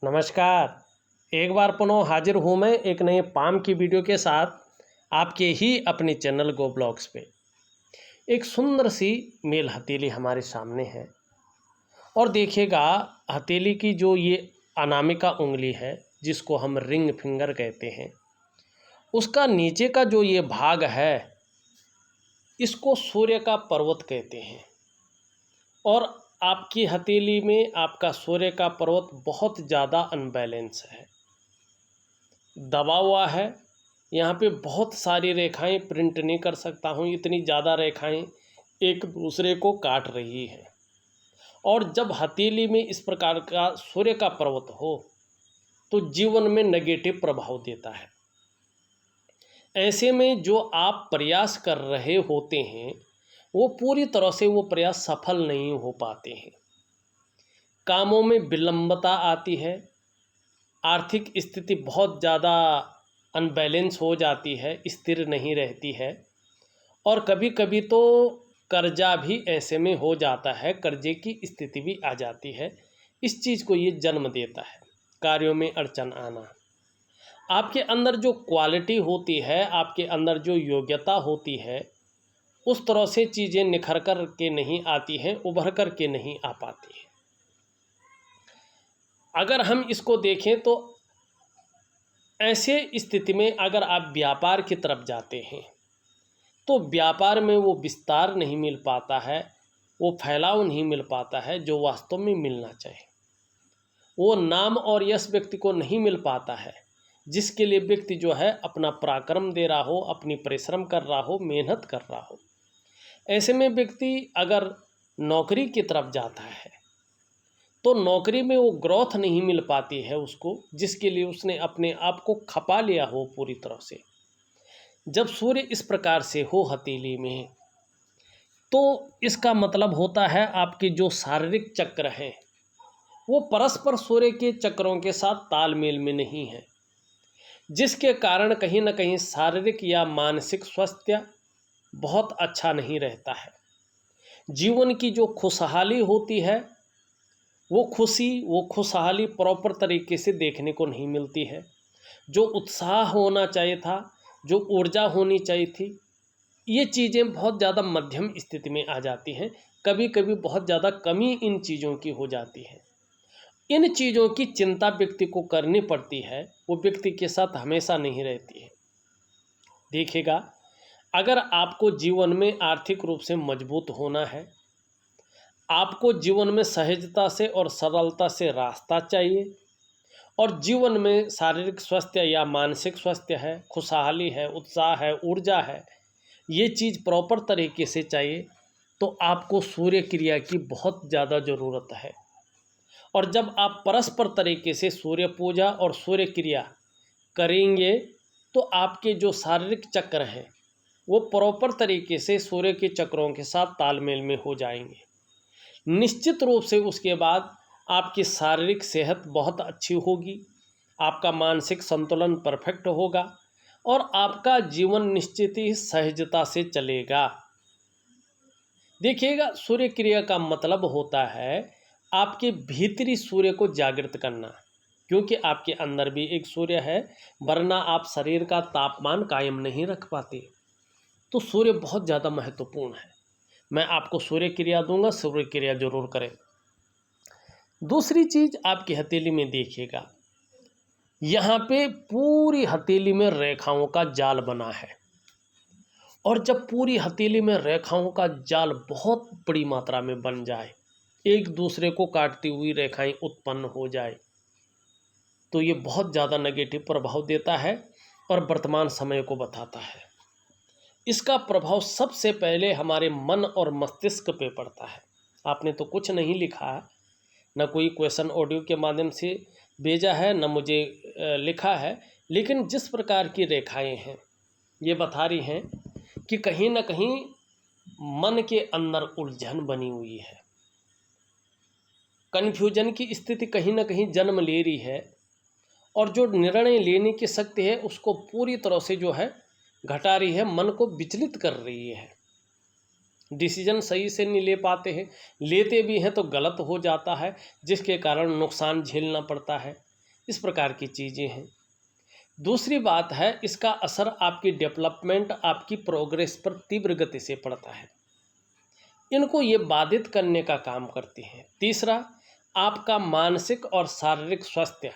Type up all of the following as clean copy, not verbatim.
नमस्कार। एक बार पुनः हाजिर हूँ मैं एक नए पाम की वीडियो के साथ आपके ही अपने चैनल गो ब्लॉग्स पे। एक सुंदर सी मेल हथेली हमारे सामने है और देखिएगा, हथेली की जो ये अनामिका उंगली है जिसको हम रिंग फिंगर कहते हैं, उसका नीचे का जो ये भाग है इसको सूर्य का पर्वत कहते हैं। और आपकी हथेली में आपका सूर्य का पर्वत बहुत ज़्यादा अनबैलेंस है, दबा हुआ है। यहाँ पे बहुत सारी रेखाएं प्रिंट नहीं कर सकता हूँ, इतनी ज़्यादा रेखाएं एक दूसरे को काट रही है। और जब हथेली में इस प्रकार का सूर्य का पर्वत हो तो जीवन में नेगेटिव प्रभाव देता है। ऐसे में जो आप प्रयास कर रहे होते हैं वो पूरी तरह से वो प्रयास सफल नहीं हो पाते हैं। कामों में विलंबता आती है, आर्थिक स्थिति बहुत ज़्यादा अनबैलेंस हो जाती है, स्थिर नहीं रहती है। और कभी कभी तो कर्जा भी ऐसे में हो जाता है, कर्जे की स्थिति भी आ जाती है। इस चीज़ को ये जन्म देता है, कार्यों में अड़चन आना। आपके अंदर जो क्वालिटी होती है, आपके अंदर जो योग्यता होती है, उस तरह से चीज़ें निखर कर के नहीं आती हैं, उभर कर के नहीं आ पाती हैं। अगर हम इसको देखें तो ऐसे स्थिति में अगर आप व्यापार की तरफ जाते हैं तो व्यापार में वो विस्तार नहीं मिल पाता है, वो फैलाव नहीं मिल पाता है जो वास्तव में मिलना चाहिए। वो नाम और यश व्यक्ति को नहीं मिल पाता है जिसके लिए व्यक्ति जो है अपना पराक्रम दे रहा हो, अपनी परिश्रम कर रहा हो, मेहनत कर रहा हो। ऐसे में व्यक्ति अगर नौकरी की तरफ जाता है तो नौकरी में वो ग्रोथ नहीं मिल पाती है उसको, जिसके लिए उसने अपने आप को खपा लिया हो पूरी तरह से। जब सूर्य इस प्रकार से हो हथेली में तो इसका मतलब होता है आपके जो शारीरिक चक्र हैं वो परस्पर सूर्य के चक्रों के साथ तालमेल में नहीं है, जिसके कारण कहीं ना कहीं शारीरिक या मानसिक स्वास्थ्य बहुत अच्छा नहीं रहता है। जीवन की जो खुशहाली होती है वो खुशहाली प्रॉपर तरीके से देखने को नहीं मिलती है। जो उत्साह होना चाहिए था, जो ऊर्जा होनी चाहिए थी, ये चीज़ें बहुत ज़्यादा मध्यम स्थिति में आ जाती हैं। कभी कभी बहुत ज़्यादा कमी इन चीज़ों की हो जाती है। इन चीज़ों की चिंता व्यक्ति को करनी पड़ती है, वो व्यक्ति के साथ हमेशा नहीं रहती है। देखिएगा, अगर आपको जीवन में आर्थिक रूप से मजबूत होना है, आपको जीवन में सहजता से और सरलता से रास्ता चाहिए, और जीवन में शारीरिक स्वास्थ्य या मानसिक स्वास्थ्य है, खुशहाली है, उत्साह है, ऊर्जा है, ये चीज़ प्रॉपर तरीके से चाहिए तो आपको सूर्य क्रिया की बहुत ज़्यादा ज़रूरत है। और जब आप परस्पर तरीके से सूर्य पूजा और सूर्य क्रिया करेंगे तो आपके जो शारीरिक चक्र हैं वो प्रॉपर तरीके से सूर्य के चक्रों के साथ तालमेल में हो जाएंगे। निश्चित रूप से उसके बाद आपकी शारीरिक सेहत बहुत अच्छी होगी, आपका मानसिक संतुलन परफेक्ट होगा और आपका जीवन निश्चित ही सहजता से चलेगा। देखिएगा, सूर्य क्रिया का मतलब होता है आपके भीतरी सूर्य को जागृत करना, क्योंकि आपके अंदर भी एक सूर्य है, वरना आप शरीर का तापमान कायम नहीं रख पाते। तो सूर्य बहुत ज़्यादा महत्वपूर्ण है। मैं आपको सूर्य क्रिया दूंगा, सूर्य क्रिया जरूर करें। दूसरी चीज़ आपकी हथेली में देखिएगा, यहाँ पे पूरी हथेली में रेखाओं का जाल बना है। और जब पूरी हथेली में रेखाओं का जाल बहुत बड़ी मात्रा में बन जाए, एक दूसरे को काटती हुई रेखाएं उत्पन्न हो जाए, तो ये बहुत ज़्यादा नेगेटिव प्रभाव देता है और वर्तमान समय को बताता है। इसका प्रभाव सबसे पहले हमारे मन और मस्तिष्क पे पड़ता है। आपने तो कुछ नहीं लिखा है, न कोई क्वेश्चन ऑडियो के माध्यम से भेजा है, न मुझे लिखा है, लेकिन जिस प्रकार की रेखाएं हैं ये बता रही हैं कि कहीं ना कहीं मन के अंदर उलझन बनी हुई है, कन्फ्यूजन की स्थिति कहीं ना कहीं जन्म ले रही है, और जो निर्णय लेने की शक्ति है उसको पूरी तरह से जो है घटा रही है, मन को विचलित कर रही है। डिसीजन सही से नहीं ले पाते हैं, लेते भी हैं तो गलत हो जाता है, जिसके कारण नुकसान झेलना पड़ता है। इस प्रकार की चीज़ें हैं। दूसरी बात है, इसका असर आपकी डेवलपमेंट, आपकी प्रोग्रेस पर तीव्र गति से पड़ता है, इनको ये बाधित करने का काम करती हैं। तीसरा, आपका मानसिक और शारीरिक स्वास्थ्य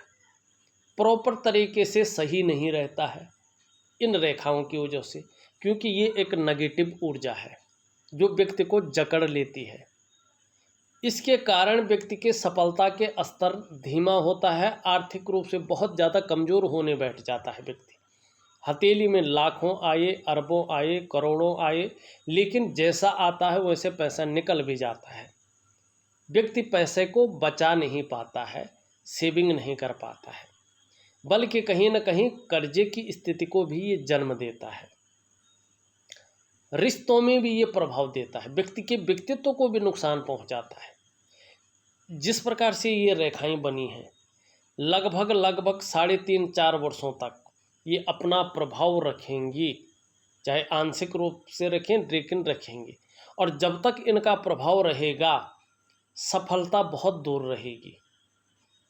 प्रॉपर तरीके से सही नहीं रहता है इन रेखाओं की वजह से, क्योंकि ये एक नेगेटिव ऊर्जा है जो व्यक्ति को जकड़ लेती है। इसके कारण व्यक्ति के सफलता के स्तर धीमा होता है, आर्थिक रूप से बहुत ज़्यादा कमज़ोर होने बैठ जाता है व्यक्ति। हथेली में लाखों आए, अरबों आए, करोड़ों आए, लेकिन जैसा आता है वैसे पैसा निकल भी जाता है। व्यक्ति पैसे को बचा नहीं पाता है, सेविंग नहीं कर पाता है, बल्कि कहीं न कहीं कर्जे की स्थिति को भी ये जन्म देता है। रिश्तों में भी ये प्रभाव देता है, व्यक्ति के व्यक्तित्व को भी नुकसान पहुंचाता है। जिस प्रकार से ये रेखाएं बनी हैं, लगभग 3.5-4 वर्षों तक ये अपना प्रभाव रखेंगी, चाहे आंशिक रूप से रखें लेकिन रखेंगी। और जब तक इनका प्रभाव रहेगा, सफलता बहुत दूर रहेगी।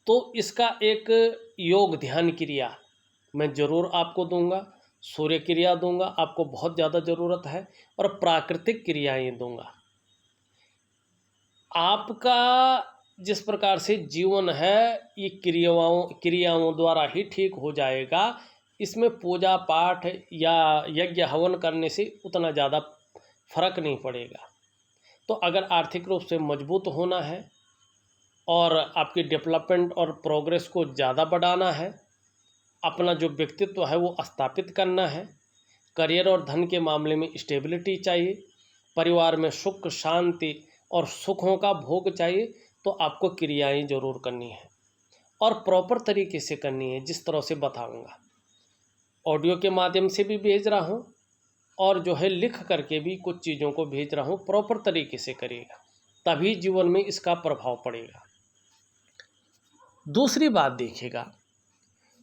तो इसका एक योग ध्यान क्रिया मैं ज़रूर आपको दूंगा, सूर्य क्रिया दूंगा, आपको बहुत ज़्यादा ज़रूरत है, और प्राकृतिक क्रियाएं दूंगा। आपका जिस प्रकार से जीवन है ये क्रियाओं द्वारा ही ठीक हो जाएगा। इसमें पूजा पाठ या यज्ञ हवन करने से उतना ज़्यादा फर्क नहीं पड़ेगा। तो अगर आर्थिक रूप से मजबूत होना है और आपकी डेवलपमेंट और प्रोग्रेस को ज़्यादा बढ़ाना है, अपना जो व्यक्तित्व है वो स्थापित करना है, करियर और धन के मामले में स्टेबिलिटी चाहिए, परिवार में सुख शांति और सुखों का भोग चाहिए, तो आपको क्रियाएं जरूर करनी है और प्रॉपर तरीके से करनी है, जिस तरह से बताऊंगा। ऑडियो के माध्यम से भी भेज रहा हूं और जो है लिख करके भी कुछ चीज़ों को भेज रहा हूं। प्रॉपर तरीके से करिएगा, तभी जीवन में इसका प्रभाव पड़ेगा। दूसरी बात देखिएगा,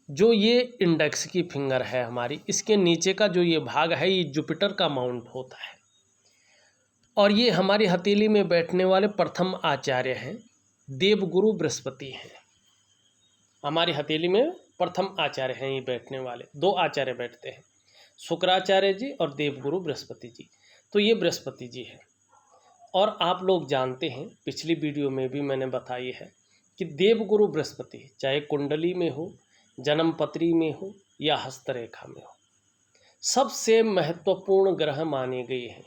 जो ये इंडेक्स की फिंगर है हमारी, इसके नीचे का जो ये भाग है ये जुपिटर का माउंट होता है, और ये हमारी हथेली में बैठने वाले प्रथम आचार्य हैं, देवगुरु बृहस्पति हैं। हमारी हथेली में प्रथम आचार्य हैं ये बैठने वाले, 2 आचार्य बैठते हैं, शुक्राचार्य जी और देवगुरु बृहस्पति जी। तो ये बृहस्पति जी है। और आप लोग जानते हैं, पिछली वीडियो में भी मैंने बताई है कि देवगुरु बृहस्पति चाहे कुंडली में हो, जन्मपत्री में हो या हस्तरेखा में हो, सबसे महत्वपूर्ण ग्रह माने गए हैं,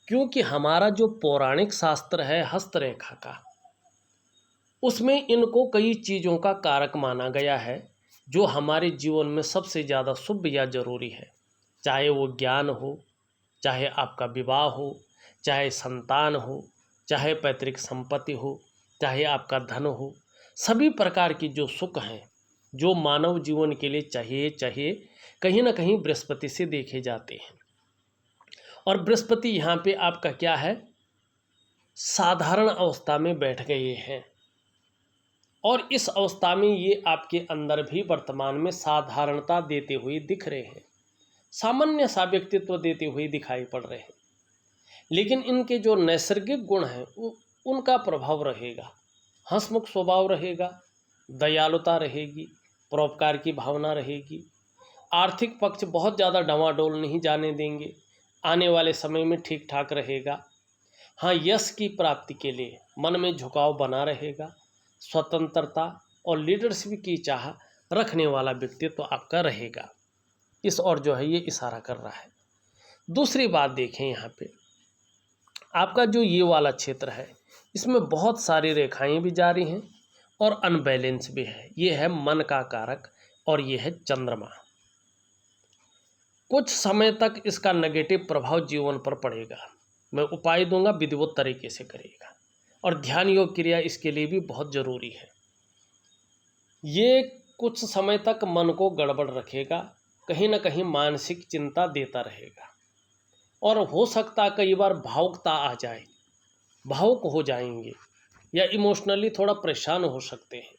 क्योंकि हमारा जो पौराणिक शास्त्र है हस्तरेखा का, उसमें इनको कई चीज़ों का कारक माना गया है जो हमारे जीवन में सबसे ज़्यादा शुभ या ज़रूरी है। चाहे वो ज्ञान हो, चाहे आपका विवाह हो, चाहे संतान हो, चाहे पैतृक संपत्ति हो, चाहे आपका धन हो, सभी प्रकार की जो सुख हैं जो मानव जीवन के लिए चाहिए कहीं ना कहीं बृहस्पति से देखे जाते हैं। और बृहस्पति यहाँ पे आपका क्या है, साधारण अवस्था में बैठ गए हैं, और इस अवस्था में ये आपके अंदर भी वर्तमान में साधारणता देते हुए दिख रहे हैं, सामान्य सा व्यक्तित्व देते हुए दिखाई पड़ रहे हैं। लेकिन इनके जो नैसर्गिक गुण हैं उनका प्रभाव रहेगा, हंसमुख स्वभाव रहेगा, दयालुता रहेगी, परोपकार की भावना रहेगी, आर्थिक पक्ष बहुत ज़्यादा डवाडोल नहीं जाने देंगे, आने वाले समय में ठीक ठाक रहेगा। हाँ, यश की प्राप्ति के लिए मन में झुकाव बना रहेगा, स्वतंत्रता और लीडरशिप की चाह रखने वाला व्यक्तित्व आपका रहेगा। इस और जो है ये इशारा कर रहा है। दूसरी बात देखें, यहाँ पे आपका जो ये वाला क्षेत्र है इसमें बहुत सारी रेखाएं भी जारी हैं और अनबैलेंस भी है। ये है मन का कारक और ये है चंद्रमा। कुछ समय तक इसका नेगेटिव प्रभाव जीवन पर पड़ेगा। मैं उपाय दूंगा, विधिवत तरीके से करिएगा, और ध्यान योग क्रिया इसके लिए भी बहुत ज़रूरी है। ये कुछ समय तक मन को गड़बड़ रखेगा, कहीं ना कहीं मानसिक चिंता देता रहेगा, और हो सकता कई बार भावुकता आ जाए, भावुक हो जाएंगे या इमोशनली थोड़ा परेशान हो सकते हैं,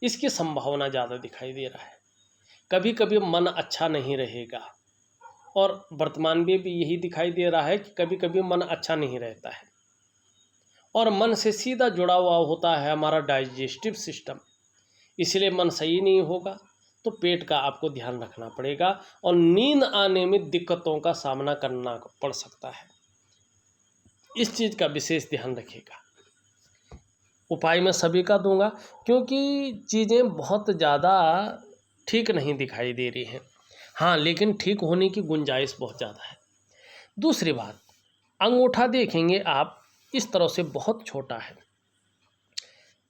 इसकी संभावना ज़्यादा दिखाई दे रहा है। कभी कभी मन अच्छा नहीं रहेगा, और वर्तमान में भी यही दिखाई दे रहा है कि कभी कभी मन अच्छा नहीं रहता है, और मन से सीधा जुड़ा हुआ होता है हमारा डाइजेस्टिव सिस्टम। इसलिए मन सही नहीं होगा तो पेट का आपको ध्यान रखना पड़ेगा और नींद आने में दिक्कतों का सामना करना पड़ सकता है। इस चीज़ का विशेष ध्यान रखिएगा। उपाय मैं सभी का दूंगा क्योंकि चीज़ें बहुत ज़्यादा ठीक नहीं दिखाई दे रही हैं। हाँ, लेकिन ठीक होने की गुंजाइश बहुत ज़्यादा है। दूसरी बात, अंगूठा देखेंगे आप, इस तरह से बहुत छोटा है।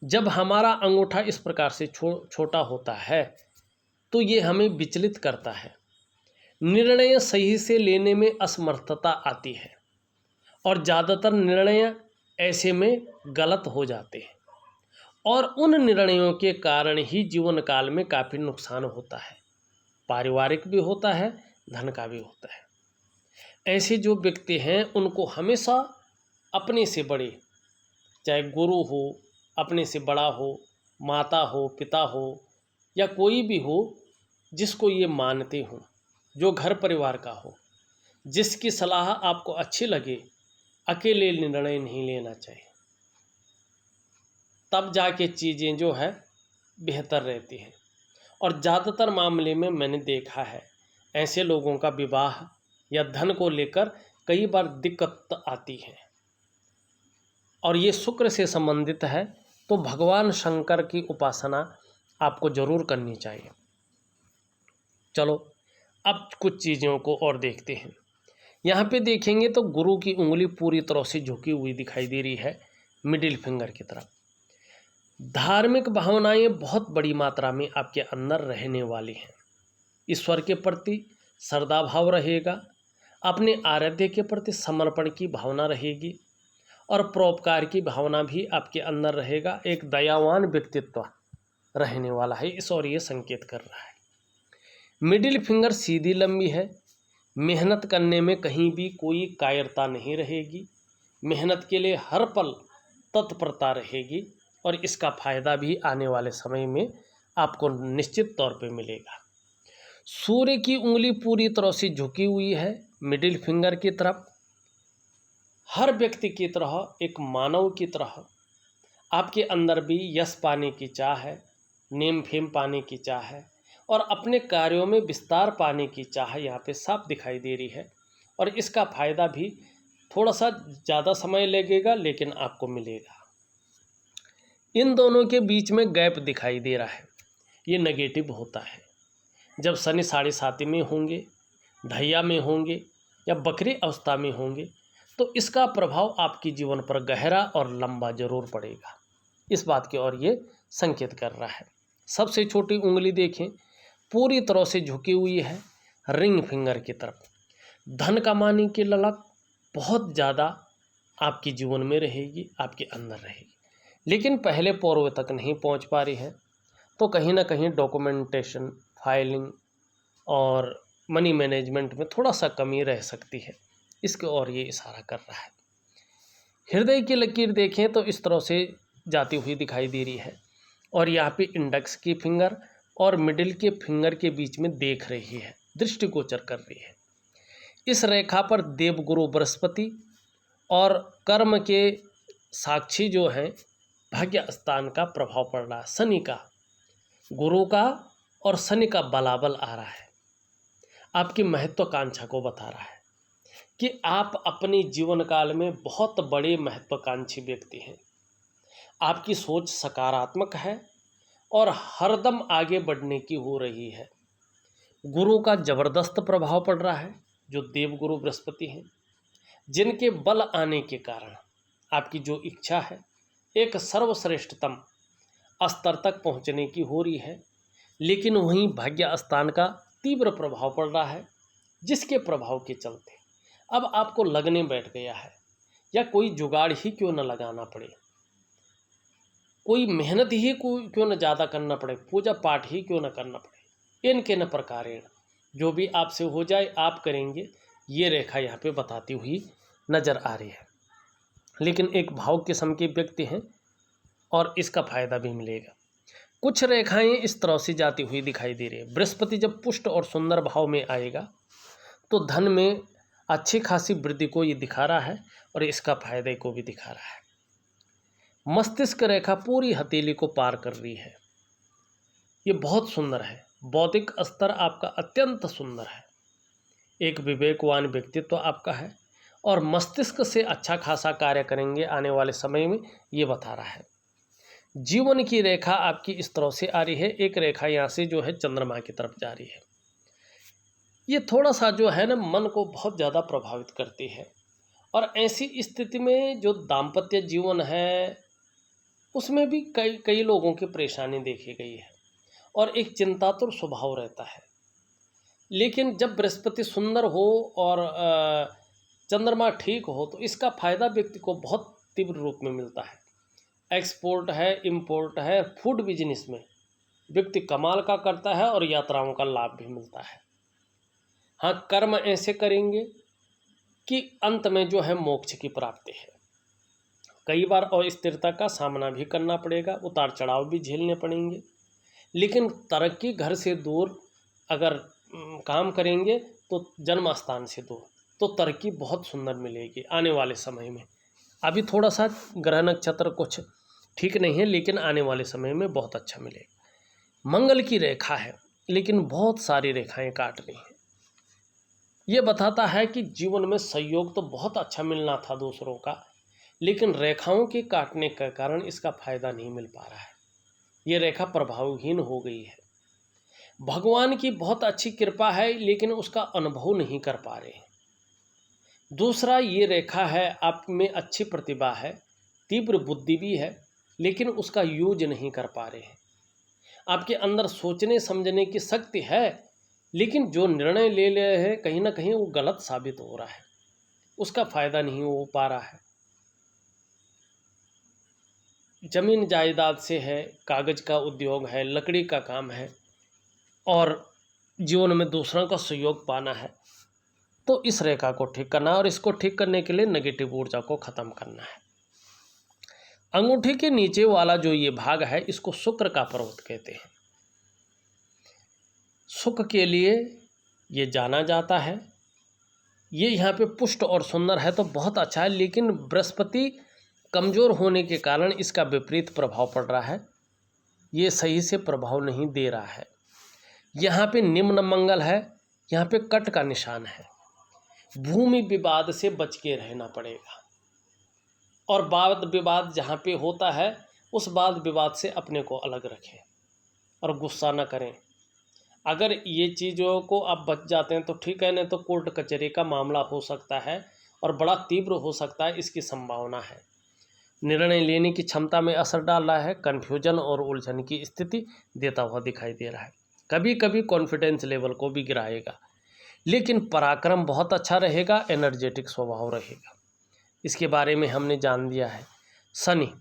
जब हमारा अंगूठा इस प्रकार से छोटा होता है तो ये हमें विचलित करता है, निर्णय सही से लेने में असमर्थता आती है और ज़्यादातर निर्णय ऐसे में गलत हो जाते हैं और उन निर्णयों के कारण ही जीवन काल में काफ़ी नुकसान होता है, पारिवारिक भी होता है, धन का भी होता है। ऐसे जो व्यक्ति हैं उनको हमेशा अपने से बड़े, चाहे गुरु हो, अपने से बड़ा हो, माता हो, पिता हो या कोई भी हो, जिसको ये मानते हों, जो घर परिवार का हो, जिसकी सलाह आपको अच्छी लगे, अकेले निर्णय नहीं लेना चाहिए। तब जाके चीज़ें जो है बेहतर रहती हैं। और ज़्यादातर मामले में मैंने देखा है ऐसे लोगों का विवाह या धन को लेकर कई बार दिक्कत आती है और ये शुक्र से संबंधित है, तो भगवान शंकर की उपासना आपको जरूर करनी चाहिए। चलो अब कुछ चीज़ों को और देखते हैं। यहाँ पे देखेंगे तो गुरु की उंगली पूरी तरह से झुकी हुई दिखाई दे रही है मिडिल फिंगर की तरफ। धार्मिक भावनाएं बहुत बड़ी मात्रा में आपके अंदर रहने वाली हैं। ईश्वर के प्रति श्रद्धा भाव रहेगा, अपने आराध्य के प्रति समर्पण की भावना रहेगी और परोपकार की भावना भी आपके अंदर रहेगा। एक दयावान व्यक्तित्व रहने वाला है इस और ये संकेत कर रहा है। मिडिल फिंगर सीधी लंबी है, मेहनत करने में कहीं भी कोई कायरता नहीं रहेगी, मेहनत के लिए हर पल तत्परता रहेगी और इसका फायदा भी आने वाले समय में आपको निश्चित तौर पे मिलेगा। सूर्य की उंगली पूरी तरह से झुकी हुई है मिडिल फिंगर की तरफ। हर व्यक्ति की तरह, एक मानव की तरह आपके अंदर भी यश पाने की चाह है, नेम फेम पाने की चाह है और अपने कार्यों में विस्तार पाने की चाह यहाँ पे साफ दिखाई दे रही है और इसका फायदा भी थोड़ा सा ज़्यादा समय लगेगा लेकिन आपको मिलेगा। इन दोनों के बीच में गैप दिखाई दे रहा है, ये नेगेटिव होता है। जब शनि 7.5 में होंगे, ढैया में होंगे या बकरी अवस्था में होंगे तो इसका प्रभाव आपके जीवन पर गहरा और लंबा जरूर पड़ेगा। इस बात की ओर ये संकेत कर रहा है। सबसे छोटी उंगली देखें, पूरी तरह से झुकी हुई है रिंग फिंगर की तरफ। धन कमाने की ललक बहुत ज़्यादा आपके जीवन में रहेगी, आपके अंदर रहेगी, लेकिन पहले पौरव तक नहीं पहुंच पा रही है, तो कहीं ना कहीं डॉक्यूमेंटेशन, फाइलिंग और मनी मैनेजमेंट में थोड़ा सा कमी रह सकती है। इसके और ये इशारा कर रहा है। हृदय की लकीर देखें तो इस तरह से जाती हुई दिखाई दे रही है और यहाँ पे इंडेक्स की फिंगर और मिडिल के फिंगर के बीच में देख रही है, दृष्टिगोचर कर रही है। इस रेखा पर देवगुरु बृहस्पति और कर्म के साक्षी जो हैं भाग्य स्थान का प्रभाव पड़ रहा है। शनि का, गुरु का और शनि का बलाबल आ रहा है। आपकी महत्वाकांक्षा को बता रहा है कि आप अपने जीवन काल में बहुत बड़े महत्वाकांक्षी व्यक्ति हैं। आपकी सोच सकारात्मक है और हरदम आगे बढ़ने की हो रही है। गुरु का जबरदस्त प्रभाव पड़ रहा है, जो देवगुरु बृहस्पति हैं, जिनके बल आने के कारण आपकी जो इच्छा है एक सर्वश्रेष्ठतम स्तर तक पहुंचने की हो रही है। लेकिन वहीं भाग्य स्थान का तीव्र प्रभाव पड़ रहा है, जिसके प्रभाव के चलते अब आपको लगने बैठ गया है या कोई जुगाड़ ही क्यों न लगाना पड़े, कोई मेहनत ही क्यों न ज़्यादा करना पड़े, पूजा पाठ ही क्यों न करना पड़े, इनके न प्रकारेण जो भी आपसे हो जाए आप करेंगे, ये रेखा यहाँ पे बताती हुई नज़र आ रही है। लेकिन एक भाव किस्म के व्यक्ति हैं और इसका फायदा भी मिलेगा। कुछ रेखाएं इस तरह से जाती हुई दिखाई दे रही है। बृहस्पति जब पुष्ट और सुंदर भाव में आएगा तो धन में अच्छी खासी वृद्धि को ये दिखा रहा है और इसका फायदे को भी दिखा रहा है। मस्तिष्क रेखा पूरी हथेली को पार कर रही है ये बहुत सुंदर है। बौद्धिक स्तर आपका अत्यंत सुंदर है। एक विवेकवान व्यक्तित्व आपका है और मस्तिष्क से अच्छा खासा कार्य करेंगे आने वाले समय में, ये बता रहा है। जीवन की रेखा आपकी इस तरह से आ रही है, एक रेखा यहाँ से जो है चंद्रमा की तरफ जा रही है। ये थोड़ा सा जो है ना मन को बहुत ज़्यादा प्रभावित करती है, और ऐसी स्थिति में जो दाम्पत्य जीवन है उसमें भी कई कई लोगों की परेशानी देखी गई है और एक चिंतातुर स्वभाव रहता है। लेकिन जब बृहस्पति सुंदर हो और चंद्रमा ठीक हो तो इसका फायदा व्यक्ति को बहुत तीव्र रूप में मिलता है। एक्सपोर्ट है, इंपोर्ट है, फूड बिजनेस में व्यक्ति कमाल का करता है और यात्राओं का लाभ भी मिलता है। हाँ, कर्म ऐसे करेंगे कि अंत में जो है मोक्ष की प्राप्ति है। कई बार अस्थिरता का सामना भी करना पड़ेगा, उतार चढ़ाव भी झेलने पड़ेंगे, लेकिन तरक्की घर से दूर अगर काम करेंगे तो जन्म स्थान से दूर, तो तरक्की बहुत सुंदर मिलेगी आने वाले समय में। अभी थोड़ा सा ग्रह नक्षत्र कुछ ठीक नहीं है, लेकिन आने वाले समय में बहुत अच्छा मिलेगा। मंगल की रेखा है, लेकिन बहुत सारी रेखाएं काट रही हैं। ये बताता है कि जीवन में सहयोग तो बहुत अच्छा मिलना था दूसरों का, लेकिन रेखाओं के काटने के कारण इसका फायदा नहीं मिल पा रहा है। ये रेखा प्रभावहीन हो गई है। भगवान की बहुत अच्छी कृपा है, लेकिन उसका अनुभव नहीं कर पा रहे हैं। दूसरा, ये रेखा है आप में अच्छी प्रतिभा है, तीव्र बुद्धि भी है, लेकिन उसका यूज नहीं कर पा रहे हैं। आपके अंदर सोचने समझने की शक्ति है, लेकिन जो निर्णय ले रहे हैं कहीं ना कहीं वो गलत साबित हो रहा है, उसका फायदा नहीं हो पा रहा है। जमीन जायदाद से है, कागज का उद्योग है, लकड़ी का काम है, और जीवन में दूसरों का सहयोग पाना है, तो इस रेखा को ठीक करना है। और इसको ठीक करने के लिए नेगेटिव ऊर्जा को खत्म करना है। अंगूठी के नीचे वाला जो ये भाग है, इसको शुक्र का पर्वत कहते हैं। सुख के लिए ये जाना जाता है। ये यहाँ पे पुष्ट और सुंदर है तो बहुत अच्छा है, लेकिन बृहस्पति कमज़ोर होने के कारण इसका विपरीत प्रभाव पड़ रहा है। ये सही से प्रभाव नहीं दे रहा है। यहाँ पे निम्न मंगल है, यहाँ पे कट का निशान है। भूमि विवाद से बच के रहना पड़ेगा, और वाद विवाद जहाँ पे होता है उस वाद विवाद से अपने को अलग रखें और गुस्सा न करें। अगर ये चीज़ों को आप बच जाते हैं तो ठीक है, नहीं तो कोर्ट कचहरी का मामला हो सकता है और बड़ा तीव्र हो सकता है, इसकी संभावना है। निर्णय लेने की क्षमता में असर डाल रहा है, कन्फ्यूजन और उलझन की स्थिति देता हुआ दिखाई दे रहा है। कभी कभी कॉन्फिडेंस लेवल को भी गिराएगा, लेकिन पराक्रम बहुत अच्छा रहेगा, एनर्जेटिक स्वभाव रहेगा। इसके बारे में हमने जान दिया है। शनि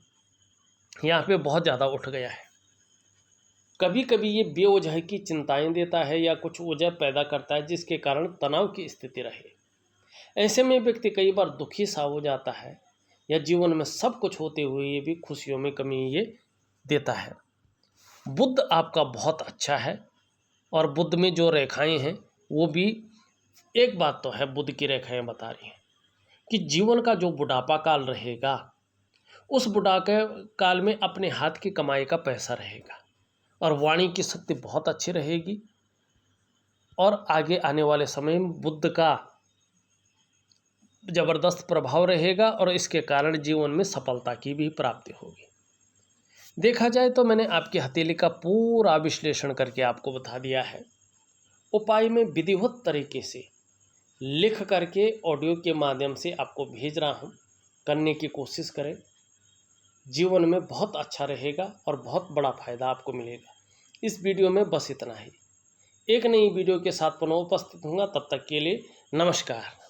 यहाँ पे बहुत ज़्यादा उठ गया है। कभी कभी ये बेवजह की चिंताएं देता है या कुछ वजह पैदा करता है जिसके कारण तनाव की स्थिति रहे। ऐसे में व्यक्ति कई बार दुखी सा हो जाता है, या जीवन में सब कुछ होते हुए ये भी खुशियों में कमी ये देता है। बुध आपका बहुत अच्छा है, और बुध में जो रेखाएं हैं वो भी, एक बात तो है बुध की रेखाएं बता रही हैं कि जीवन का जो बुढ़ापा काल रहेगा, उस बुढ़ापे काल में अपने हाथ की कमाई का पैसा रहेगा, और वाणी की शक्ति बहुत अच्छी रहेगी, और आगे आने वाले समय में बुध का ज़बरदस्त प्रभाव रहेगा, और इसके कारण जीवन में सफलता की भी प्राप्ति होगी। देखा जाए तो मैंने आपकी हथेली का पूरा विश्लेषण करके आपको बता दिया है। उपाय में विधिवत तरीके से लिख करके ऑडियो के माध्यम से आपको भेज रहा हूँ, करने की कोशिश करें। जीवन में बहुत अच्छा रहेगा और बहुत बड़ा फायदा आपको मिलेगा। इस वीडियो में बस इतना ही। एक नई वीडियो के साथ पुनः उपस्थित होऊंगा, तब तक के लिए नमस्कार।